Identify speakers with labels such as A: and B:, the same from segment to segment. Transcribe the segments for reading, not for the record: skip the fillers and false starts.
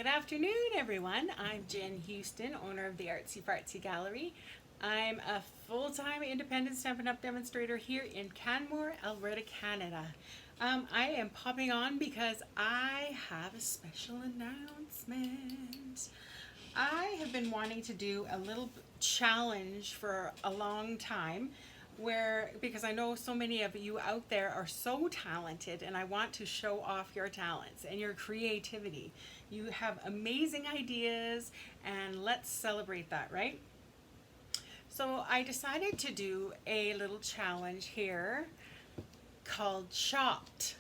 A: Good afternoon, everyone. I'm Jen Houston, owner of the Artsy Fartsy Gallery. I'm a full-time independent Stampin' Up! Demonstrator here in Canmore, Alberta, Canada. I am popping on because I have a special announcement. I have been wanting to do a little challenge for a long time because I know so many of you out there are so talented and I want to show off your talents and your creativity. You have amazing ideas and let's celebrate that, right? So I decided to do a little challenge here called Chopped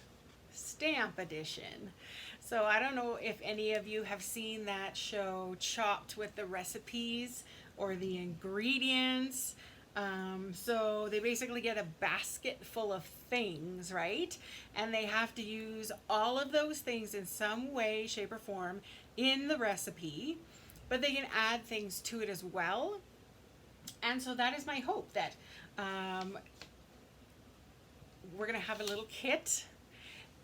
A: Stamp Edition. So I don't know if any of you have seen that show Chopped with the recipes or the ingredients. So they basically get a basket full of things, right? And they have to use all of those things in some way, shape, or form in the recipe, but they can add things to it as well. And so that is my hope that we're going to have a little kit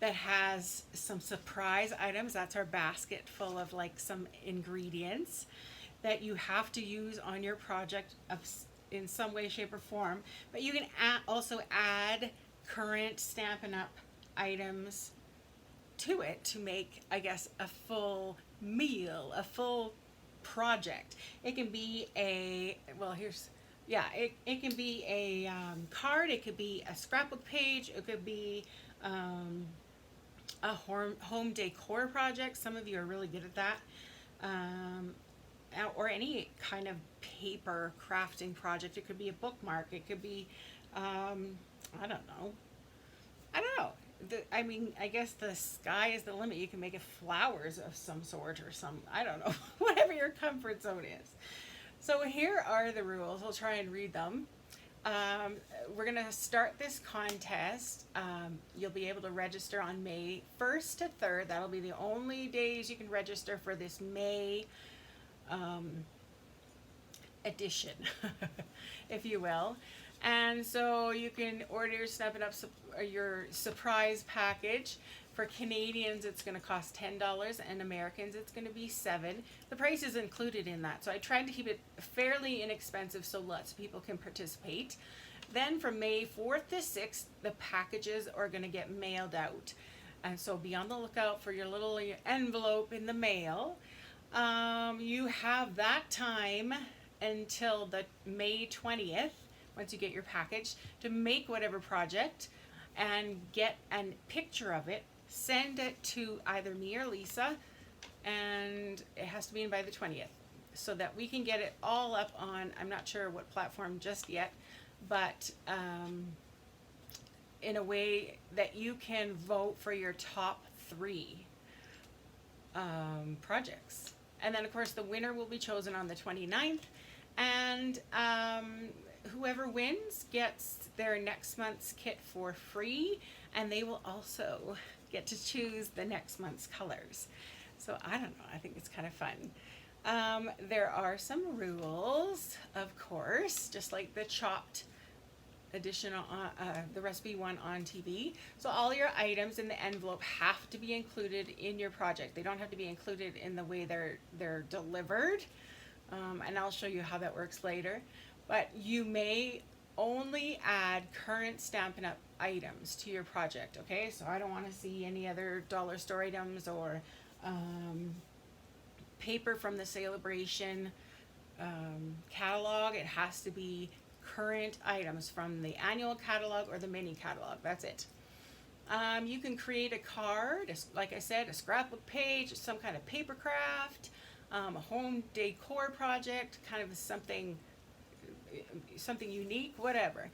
A: that has some surprise items. That's our basket full of like some ingredients that you have to use on your project in some way, shape, or form. But you can also add current Stampin' Up! Items to it to make, I guess, a full meal, a full project. It can be it can be a card, it could be a scrapbook page, it could be a home decor project. Some of you are really good at that. Or any kind of paper crafting project. It could be a bookmark. It could be, I don't know. I guess the sky is the limit. You can make it flowers of some sort or I don't know, whatever your comfort zone is. So here are the rules. I'll try and read them. We're going to start this contest. You'll be able to register on May 1st to 3rd. That'll be the only days you can register for this May edition, if you will. And so you can order your Stampin' Up! Your surprise package. For Canadians, it's going to cost $10, and Americans, it's going to be $7. The price is included in that, so I tried to keep it fairly inexpensive so lots of people can participate. Then from May 4th to 6th, the packages are going to get mailed out. And so be on the lookout for your little envelope in the mail. You have that time until the May 20th, once you get your package, to make whatever project and get a picture of it. Send it to either me or Lisa, and it has to be in by the 20th so that we can get it all up on, I'm not sure what platform just yet, but in a way that you can vote for your top 3 projects. And then, of course, the winner will be chosen on the 29th, and whoever wins gets their next month's kit for free, and they will also get to choose the next month's colors. So I don't know, I think it's kind of fun. There are some rules, of course, just like the chopped edition on the recipe one on TV. So all your items in the envelope have to be included in your project. They don't have to be included in the way they're delivered. And I'll show you how that works later. But you may only add current Stampin' Up! Items to your project, okay? So I don't want to see any other dollar store items or paper from the Celebration catalog. It has to be current items from the annual catalog or the mini catalog. That's it. You can create a card, like I said, a scrapbook page, some kind of paper craft, a home decor project, kind of something unique, whatever.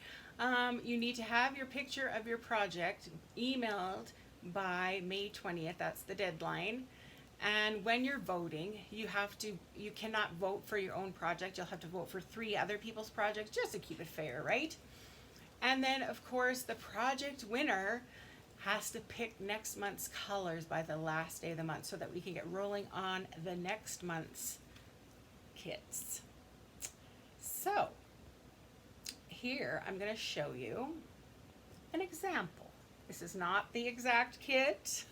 A: You need to have your picture of your project emailed by May 20th. That's the deadline. And when you're voting, you cannot vote for your own project. You'll have to vote for 3 other people's projects just to keep it fair, right? And then, of course, the project winner has to pick next month's colors by the last day of the month so that we can get rolling on the next month's kits. So here I'm going to show you an example. This is not the exact kit.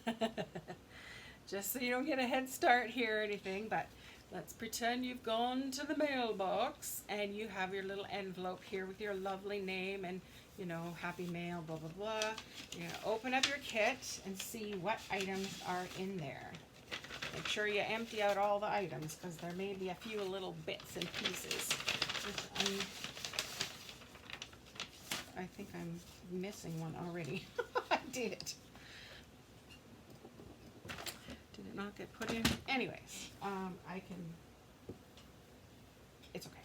A: Just so you don't get a head start here or anything, but let's pretend you've gone to the mailbox and you have your little envelope here with your lovely name and, you know, happy mail, blah, blah, blah. You're going to open up your kit and see what items are in there. Make sure you empty out all the items because there may be a few little bits and pieces. I think I'm missing one already. I did it. Did it not get put in? Anyways, it's okay.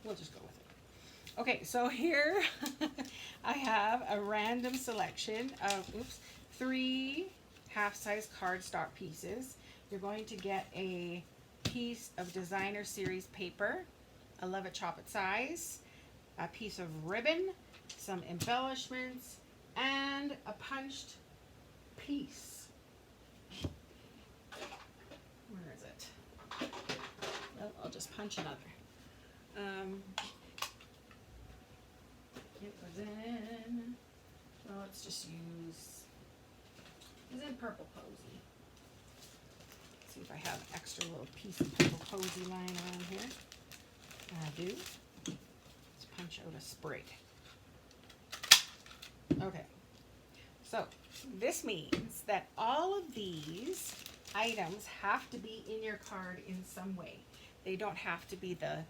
A: We'll just go with it. Okay, so here I have a random selection of, 3 half-size cardstock pieces. You're going to get a piece of designer series paper, a Love It Chop It size, a piece of ribbon, some embellishments, and a punched piece. Where is it? Well, I'll just punch another. It was in, well, let's just use, it was in Purple Posy. Let's see if I have an extra little piece of Purple Posy lying around here. I do. Let's punch out a sprig. Okay, so this means that all of these items have to be in your card in some way. They don't have to be the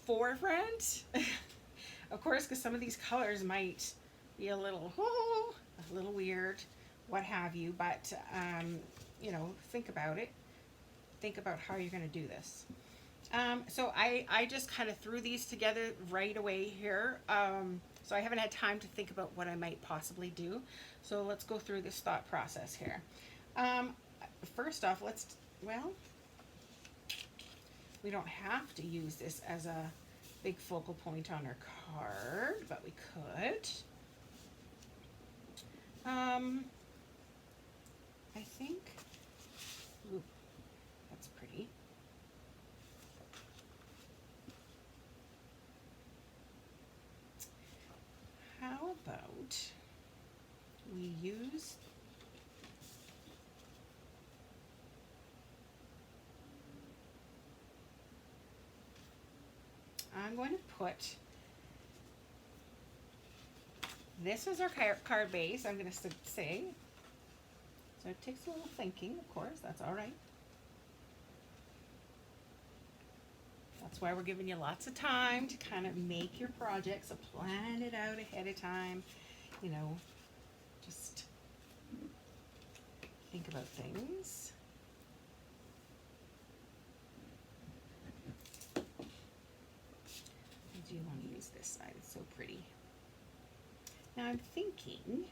A: forefront, of course, because some of these colors might be a little weird, what have you, but you know, think about it. Think about how you're going to do this. So I just kind of threw these together right away here. So I haven't had time to think about what I might possibly do. So let's go through this thought process here. First off, we don't have to use this as a big focal point on our card, but we could. I think, ooh, that's pretty. How about we use I'm going to put this as our card base. I'm going to say, so it takes a little thinking, of course, that's all right. That's why we're giving you lots of time to kind of make your project, so plan it out ahead of time, you know, just think about things. I do want to use this side, it's so pretty. Now I'm thinking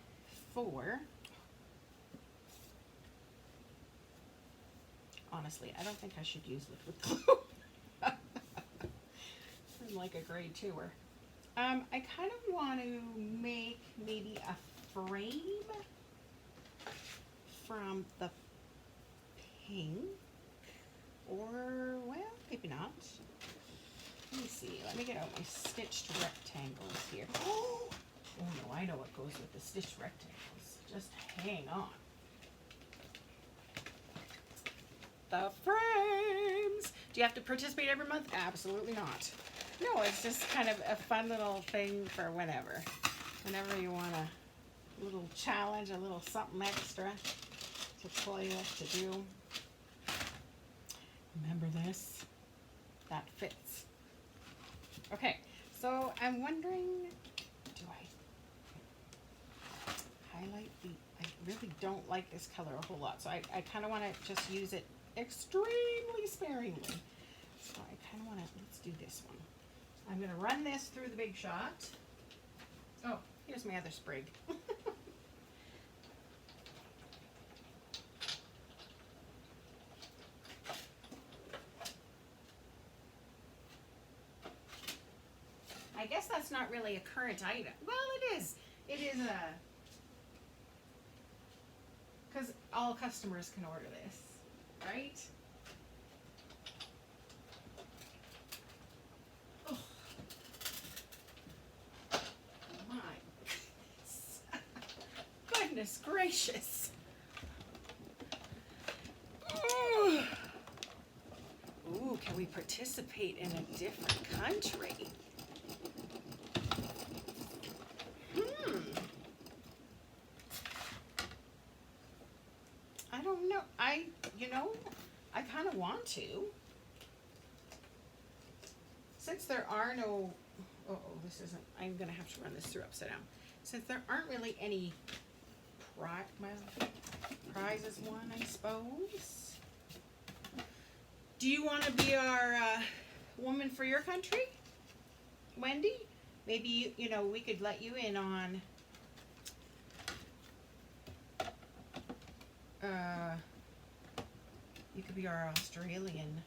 A: honestly, I don't think I should use liquid glue. I'm like a grade 2-er. I kind of want to make maybe a frame from the pink, or, well, maybe not. Let me see, let me get out my stitched rectangles here. Oh no, I know what goes with the stitched rectangles. Just hang on. The frames! Do you have to participate every month? Absolutely not. No, it's just kind of a fun little thing for whenever. Whenever you want a little challenge, a little something extra to play with, to do. Remember this? That fits. Okay, so I'm wondering, do I highlight the, I really don't like this color a whole lot, so I kind of want to just use it extremely sparingly. So I kind of want to, let's do this one. I'm going to run this through the Big Shot. Oh, here's my other sprig. I guess that's not really a current item. Well, it is. It is a, because all customers can order this, right? Oh. My goodness gracious. can we participate in a different country? I don't know. I kind of want to. Since there are no, this isn't, I'm going to have to run this through upside down. Since there aren't really any prizes won, I suppose. Do you want to be our woman for your country, Wendy? Maybe, we could let you in on you could be our Australian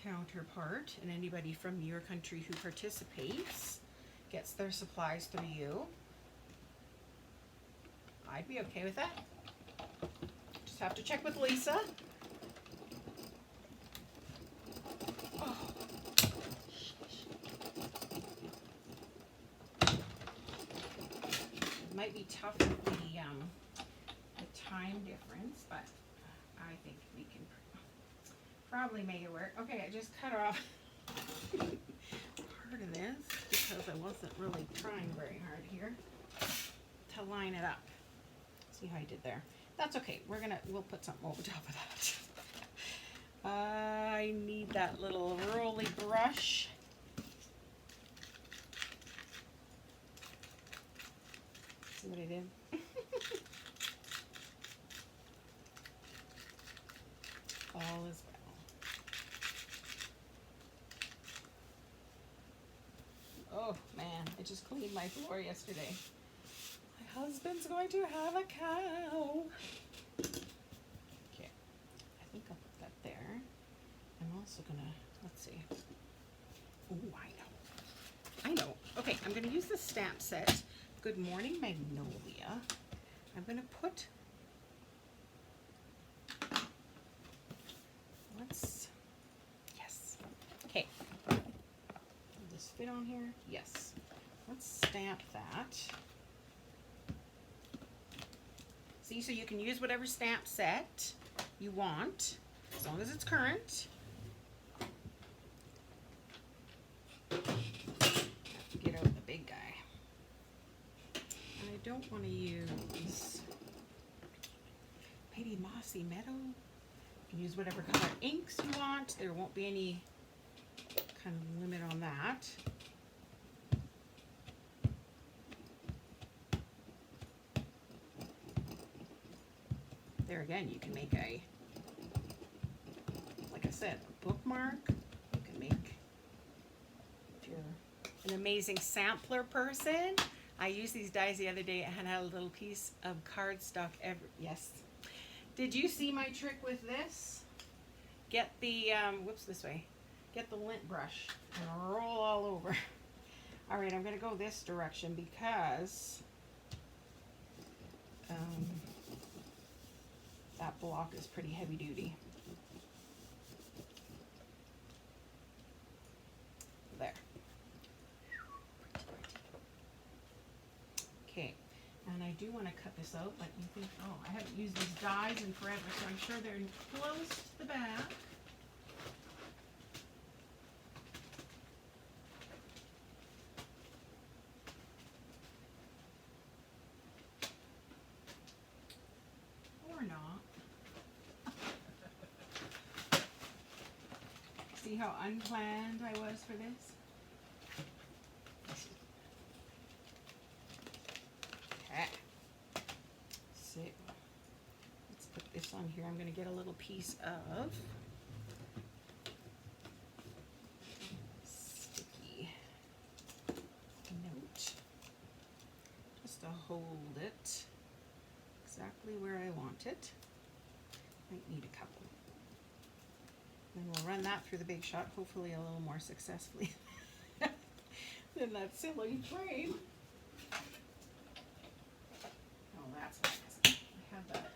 A: counterpart, and anybody from your country who participates gets their supplies through you. I'd be okay with that. Just have to check with Lisa. Oh. It might be tough with the time difference, but I think we can probably make it work. Okay, I just cut off part of this because I wasn't really trying very hard here to line it up. See how I did there? That's okay. We'll put something over top of that. I need that little rolly brush. See what I did? All is well. Oh man, I just cleaned my floor yesterday. My husband's going to have a cow. Okay, I think I'll put that there. I'm also gonna, let's see. Oh, I know. Okay, I'm gonna use the stamp set. Good Morning Magnolia. I'm gonna put, yes. Okay. Will this fit on here? Yes. Let's stamp that. See, so you can use whatever stamp set you want, as long as it's current. Have to get out the big guy. And I don't want to use maybe Mossy Meadow. You can use whatever color inks you want. There won't be any kind of limit on that. There again, you can make like I said, a bookmark. You can make, if you're an amazing sampler person. I used these dies the other day and had a little piece of cardstock. Yes. Did you see my trick with this? Get the, this way. Get the lint brush and roll all over. All right, I'm going to go this direction because that block is pretty heavy duty. There. Okay, and I do want to cut this out, but you think, oh, I haven't used these dies in forever, so I'm sure they're close to the back. Or not. See how unplanned I was for this? Okay. So let's put this on here. I'm going to get a little piece of sticky note just to hold it exactly where I want it. Might need a couple. Then we'll run that through the Big Shot, hopefully a little more successfully than that silly frame. Oh, that's why I have that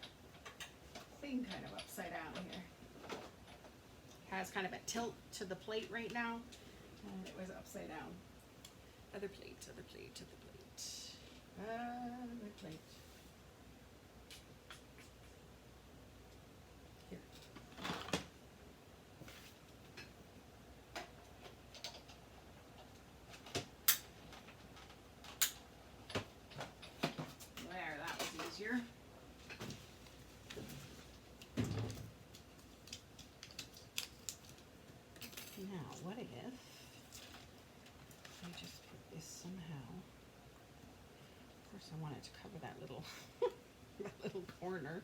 A: thing kind of upside down here. Has kind of a tilt to the plate right now, and it was upside down. Other plate, other plate, other plate, other plate. Here. somehow. Of course, I wanted to cover that little that little corner.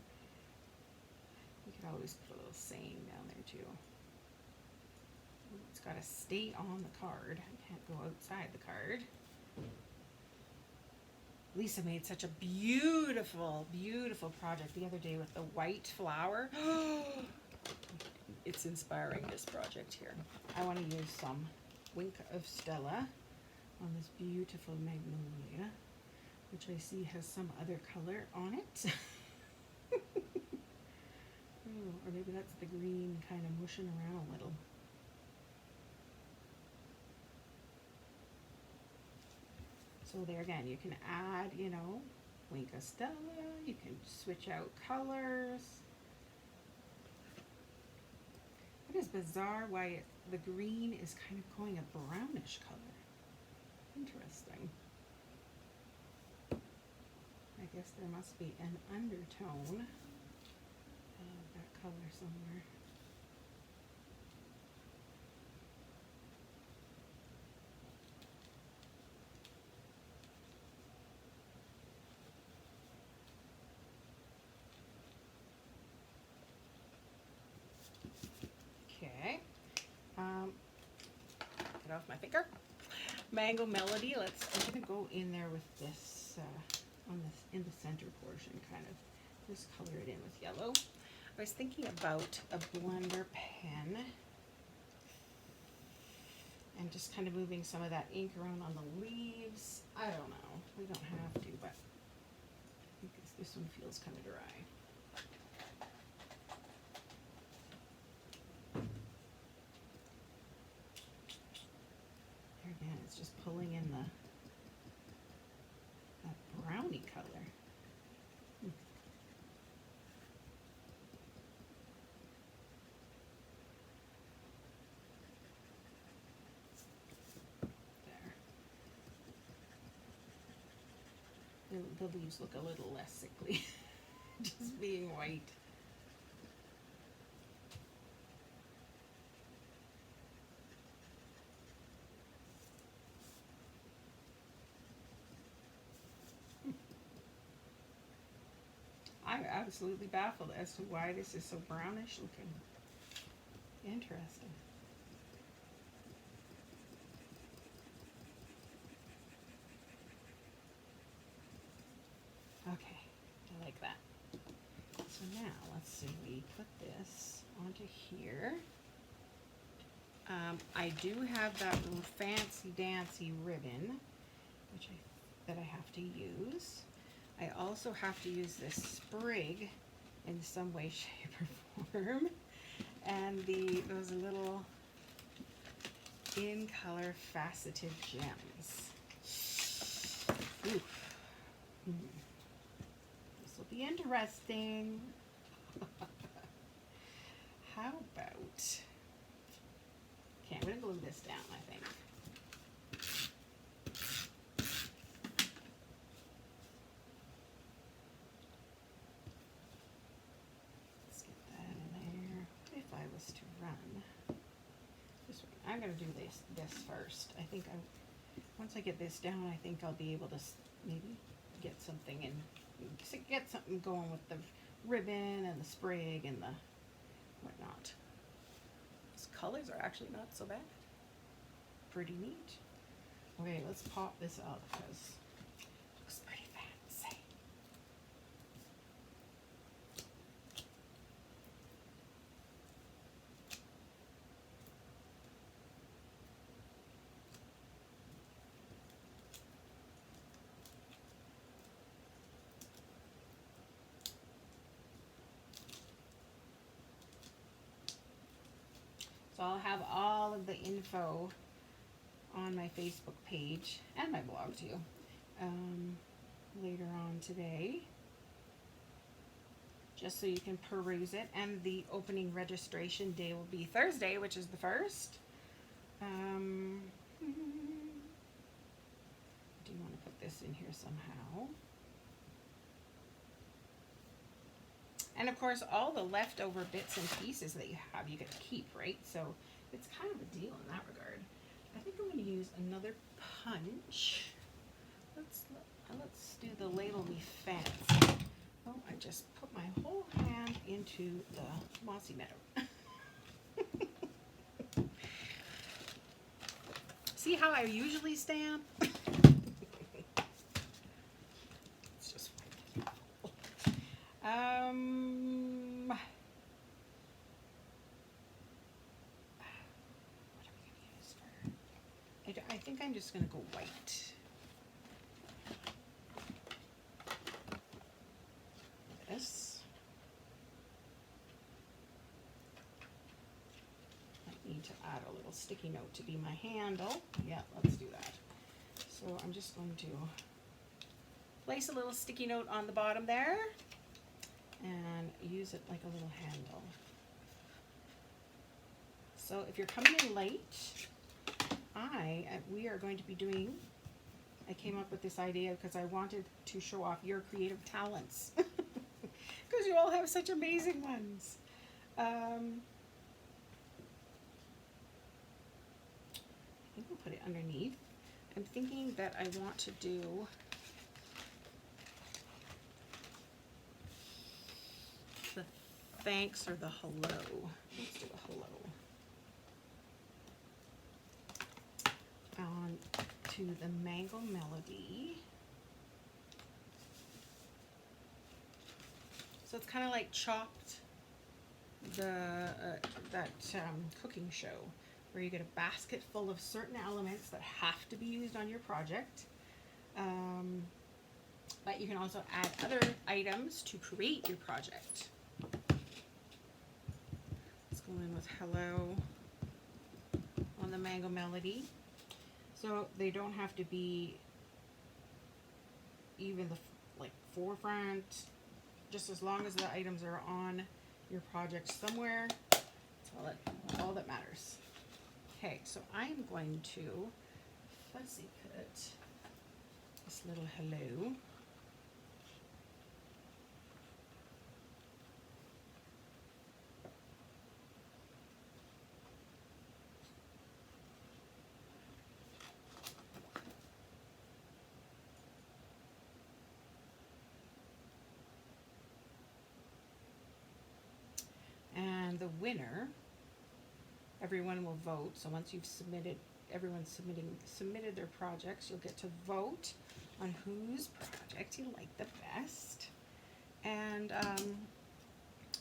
A: You could always put a little saying down there too. Ooh, it's got to stay on the card. I can't go outside the card. Lisa made such a beautiful, beautiful project the other day with the white flower. It's inspiring, this project here. I want to use some Wink of Stella on this beautiful magnolia, which I see has some other color on it. Oh, or maybe that's the green kind of mushing around a little. So there again, you can add, you know, Wink of Stella, you can switch out colors. It is bizarre why the green is kind of going a brownish color. Interesting. I guess there must be an undertone of that color somewhere. Okay. Get off my finger. Mango Melody. I'm gonna go in there with this in the center portion, kind of just color it in with yellow. I was thinking about a blender pen and just kind of moving some of that ink around on the leaves. I don't know. We don't have to, but I think this one feels kind of dry. There again, it's just pulling in that brownie color. The leaves look a little less sickly, just being white. I'm absolutely baffled as to why this is so brownish looking. Interesting. Okay, I like that. So now let's see, we put this onto here. I do have that fancy dancy ribbon, that I have to use. I also have to use this sprig in some way, shape, or form, and those little in color faceted gems. Oof. This will be interesting. How about, okay, I'm gonna glue this down, I think. Let's get that in there. If I was to run, I'm gonna do this first. I think once I get this down, I think I'll be able to maybe get something going with the ribbon and the sprig and the whatnot. These colors are actually not so bad. Pretty neat. Okay, let's pop this up because it looks pretty fancy. So I'll have all of the info on my Facebook page and my blog too later on today, just so you can peruse it. And the opening registration day will be Thursday, which is the 1st. Do you want to put this in here somehow? And of course, all the leftover bits and pieces that you have, you get to keep, right? So it's kind of a deal in that regard. I think I'm going to use another punch. Let's do the Ladle Me Fancy. Oh, I just put my whole hand into the mossy meadow. See how I usually stamp? It's just what are we gonna use for? I think I'm just gonna go white. This. I need to add a little sticky note to be my handle. Yeah, let's do that. So I'm just going to place a little sticky note on the bottom there and use it like a little handle. So if you're coming in late, we are going to be doing, I came up with this idea because I wanted to show off your creative talents. Because you all have such amazing ones. I think we'll put it underneath. I'm thinking that I want to do the thanks or the hello. Let's do a hello. On to the Mango Melody. So it's kind of like Chopped, that cooking show, where you get a basket full of certain elements that have to be used on your project. But you can also add other items to create your project. Let's go in with hello on the Mango Melody. So they don't have to be even the forefront. Just as long as the items are on your project somewhere, that's all that matters. Okay, so I'm going to fussy cut this little hello. And the winner, everyone will vote. So once you've everyone's submitted their projects, you'll get to vote on whose project you like the best. And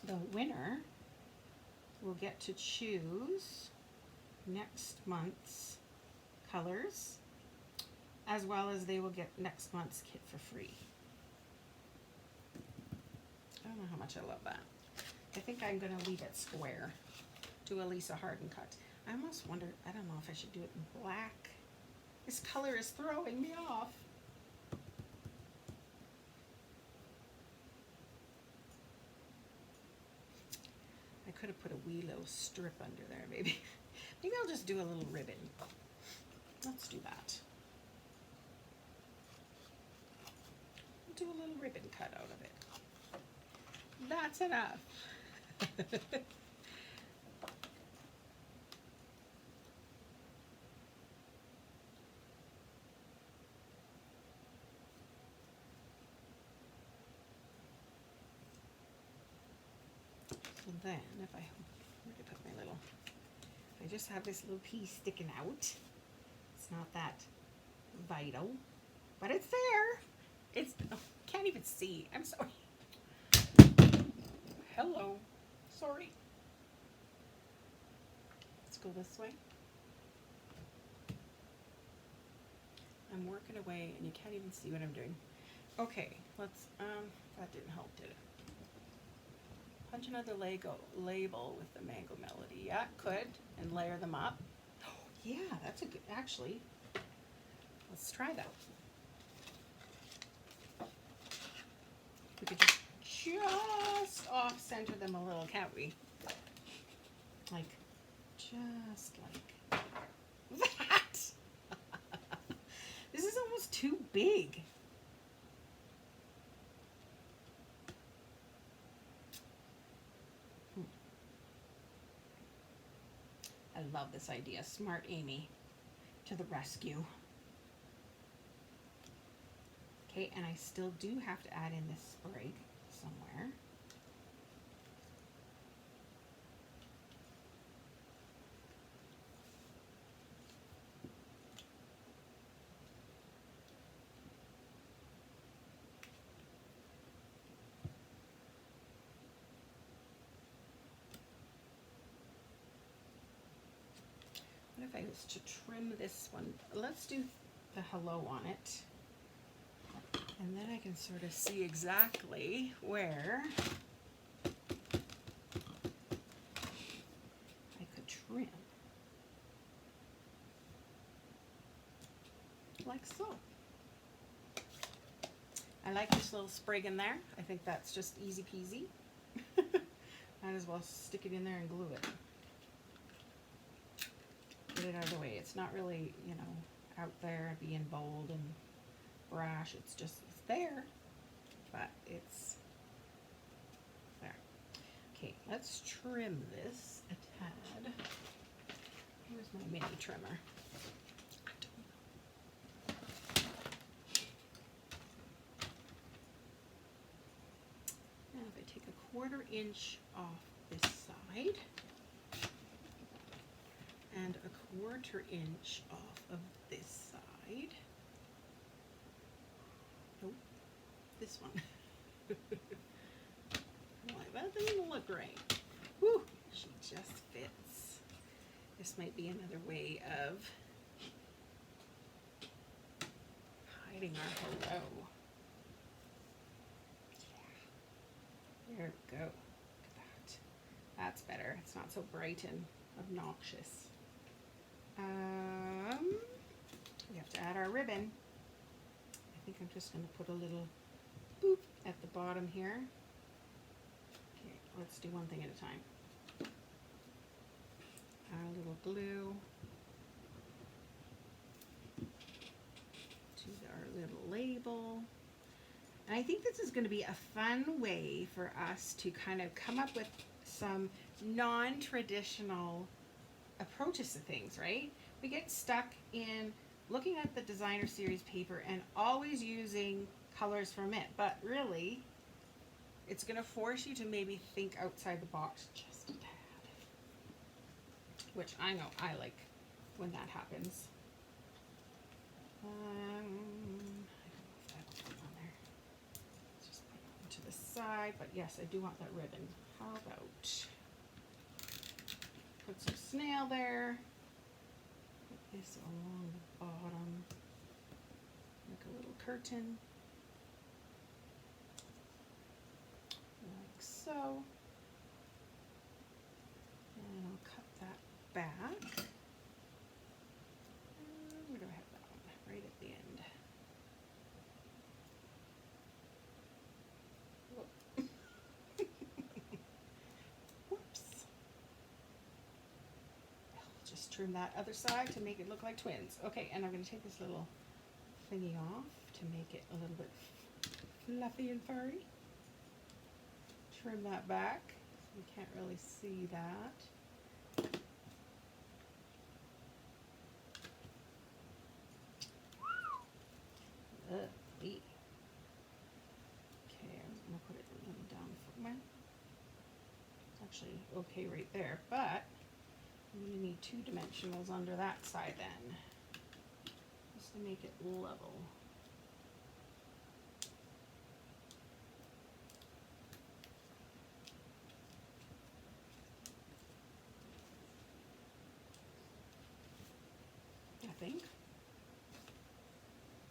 A: the winner will get to choose next month's colors, as well as they will get next month's kit for free. I don't know how much I love that. I think I'm going to leave it square. Do a Lisa Harden cut. I almost wonder, I don't know if I should do it in black. This color is throwing me off. I could have put a wee little strip under there, maybe. Maybe I'll just do a little ribbon. Let's do that. Do a little ribbon cut out of it. That's enough. So then, if I put my little, I just have this little piece sticking out. It's not that vital, but it's there. It's, oh, can't even see. I'm sorry. Hello. Sorry. Let's go this way. I'm working away and you can't even see what I'm doing. Okay, let's, that didn't help, did it? Punch another label with the Mango Melody. Yeah, could, and layer them up. Oh, yeah, that's a good, actually, let's try that. We could just off center them a little, can't we? Like, just like that. This is almost too big. I love this idea. Smart Amy. to the rescue. Okay, and I still do have to add in this sprig somewhere. What if I was to trim this one? Let's do the hello on it. And then I can sort of see exactly where I could trim. Like so. I like this little sprig in there. I think that's just easy peasy. Might as well stick it in there and glue it. Get it out of the way. It's not really, you know, out there being bold and brash. It's just, it's there, but it's there. Okay, let's trim this a tad. Where's my mini trimmer? I don't know. Now if I take a 1/4 inch off this side and a 1/4 inch off of this side. Nope, this one. Like, that doesn't look right. Whew, she just fits. This might be another way of hiding our hello. Yeah. There we go. Look at that. That's better. It's not so bright and obnoxious. We have to add our ribbon. I think I'm just going to put a little boop at the bottom here. Okay, let's do one thing at a time. Our little glue to our little label. And I think this is going to be a fun way for us to kind of come up with some non-traditional approaches to things, right? We get stuck in looking at the designer series paper and always using colors from it, but really it's going to force you to maybe think outside the box just a tad, which I know I like when that happens. I don't know if that'll go on there. Let's just put it onto the side, but yes, I do want that ribbon. How about put some snail there, put this along the bottom, like a little curtain, like so, and I'll cut that back. Where do I have that one? Right at the end. Whoops. I'll just trim that other side to make it look like twins. Okay, and I'm going to take this little thingy off to make it a little bit fluffy and furry. Trim that back so you can't really see that. Lovely. Okay, I'm going to put it a little down for it's actually okay right there, but I'm going to need 2 dimensionals under that side then, just to make it level. I think.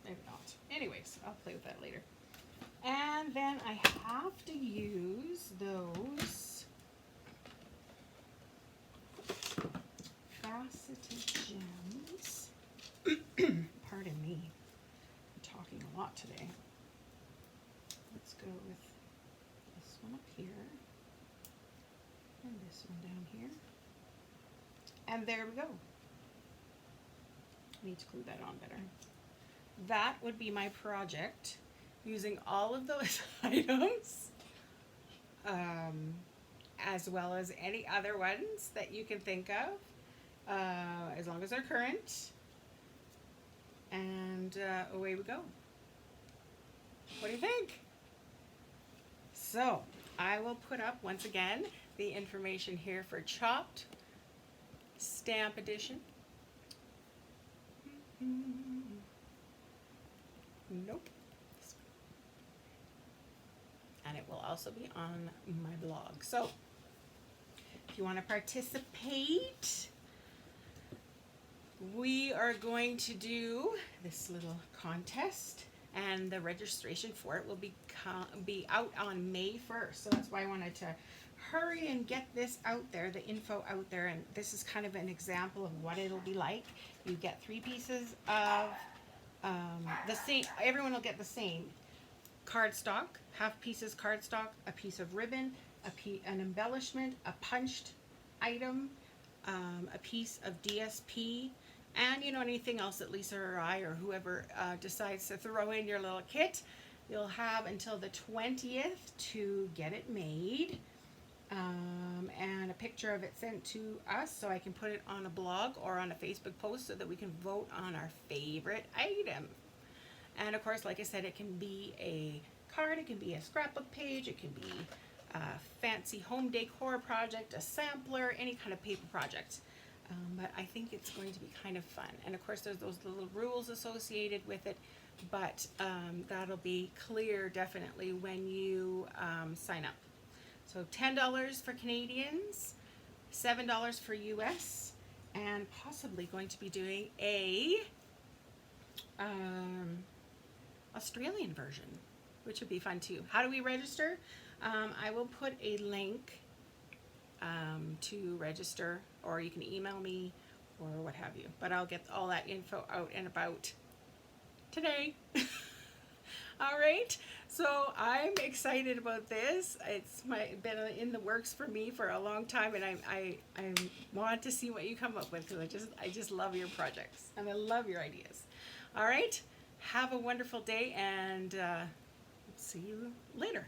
A: Maybe not. Anyways, I'll play with that later. And then I have to use those faceted gems. Pardon me, I'm talking a lot today. Let's go with this one up here and this one down here. And there we go. I need to glue that on better. That would be my project, using all of those items, as well as any other ones that you can think of, as long as they're current. and away we go. What do you think? So I will put up once again the information here for Chopped Stamp Edition. Nope. And it will also be on my blog. So if you want to participate, we are going to do this little contest, and the registration for it will be out on May 1st. So that's why I wanted to hurry and get this out there, the info out there. And this is kind of an example of what it'll be like. You get 3 pieces of the same, everyone will get the same cardstock, half pieces cardstock, a piece of ribbon, an embellishment, a punched item, a piece of DSP, and anything else that Lisa or I or whoever decides to throw in your little kit. You'll have until the 20th to get it made, and a picture of it sent to us so I can put it on a blog or on a Facebook post so that we can vote on our favorite item. And of course, like I said, it can be a card, it can be a scrapbook page, it can be a fancy home decor project, a sampler, any kind of paper project. But I think it's going to be kind of fun. And of course, there's those little rules associated with it, but that'll be clear definitely when you sign up. So $10 for Canadians, $7 for US, and possibly going to be doing a Australian version, which would be fun too. How do we register? I will put a link to register, or you can email me or what have you. But I'll get all that info out and about today. All right, so I'm excited about this. It's been in the works for me for a long time, and I want to see what you come up with, because I just love your projects and I love your ideas. All right, have a wonderful day, and see you later.